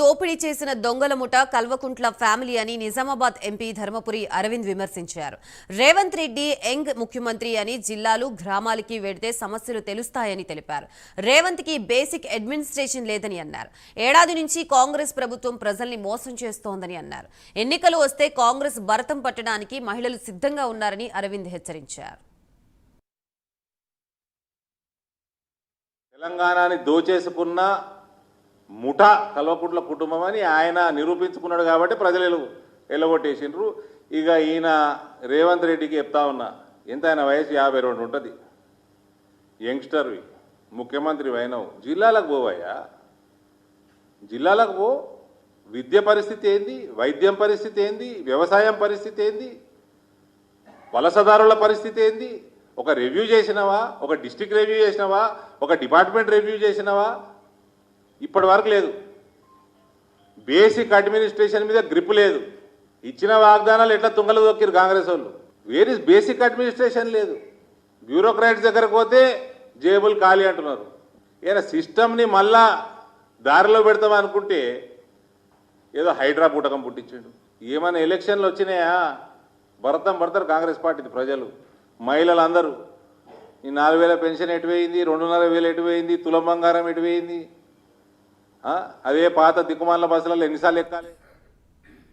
దోపిడీ చేసిన దొంగల ముఠ కల్వకుంట్ల ఫ్యామిలీ అని నిజామాబాద్ ఎంపీ ధర్మపురి అరవింద్ విమర్శించారు. రేవంత్ రెడ్డి యంగ్ ముఖ్యమంత్రి అని జిల్లాలు గ్రామాలకి వెడితే సమస్యలు తెలుస్తాయని తెలిపారు. రేవంత్ కి బేసిక్ అడ్మినిస్ట్రేషన్ లేదని అన్నారు. ఏడాది నుంచి కాంగ్రెస్ ప్రభుత్వం ప్రజల్ని మోసం చేస్తోందని అన్నారు. ఎన్నికలు వస్తే కాంగ్రెస్ భరతం పట్టడానికి మహిళలు సిద్ధంగా ఉన్నారని అరవింద్ హెచ్చరించారు. తెలంగాణని దోచేసుకున్న ముఠా కల్వకుంట్ల కుటుంబం అని ఆయన నిరూపించుకున్నాడు కాబట్టి ప్రజలు ఎల్లగొట్టేసిండ్రు. ఇక ఈయన రేవంత్ రెడ్డికి చెప్తా ఉన్నా, ఎంత ఆయన వయసు 52 ఉంటుంది, యంగ్స్టర్వి, ముఖ్యమంత్రి అయినవు, జిల్లాలకు పోవయ్యా, జిల్లాలకు పో. విద్య పరిస్థితి ఏంది, వైద్యం పరిస్థితి ఏంది, వ్యవసాయం పరిస్థితి ఏంది, వలసదారుల పరిస్థితి ఏంది, ఒక రివ్యూ చేసినవా, ఒక డిస్ట్రిక్ట్ రివ్యూ చేసినవా, ఒక డిపార్ట్మెంట్ రివ్యూ చేసినవా? ఇప్పటి వరకు లేదు. బేసిక్ అడ్మినిస్ట్రేషన్ మీద గ్రిప్ లేదు. ఇచ్చిన వాగ్దానాలు ఎట్లా తుంగలు దొక్కిరు కాంగ్రెస్ వాళ్ళు. వేర్ ఇస్ బేసిక్ అడ్మినిస్ట్రేషన్ లేదు. బ్యూరోక్రాట్స్ దగ్గరకు పోతే జేబులు ఖాళీ అంటున్నారు. ఈయన సిస్టమ్ని మళ్ళా దారిలో పెడతాం అనుకుంటే ఏదో హైడ్రా పుటకం పుట్టించాడు. ఏమైనా ఎలక్షన్లు వచ్చినాయా? భరతారు కాంగ్రెస్ పార్టీ ప్రజలు, మహిళలు అందరూ. ఈ 4000 పెన్షన్ ఎటువైంది, 2500 ఎటువైంది, తులం బంగారం ఎటువైంది? అదే పాత దిక్కుమాల బస్సులలో ఎన్నిసార్లు ఎక్కాలి?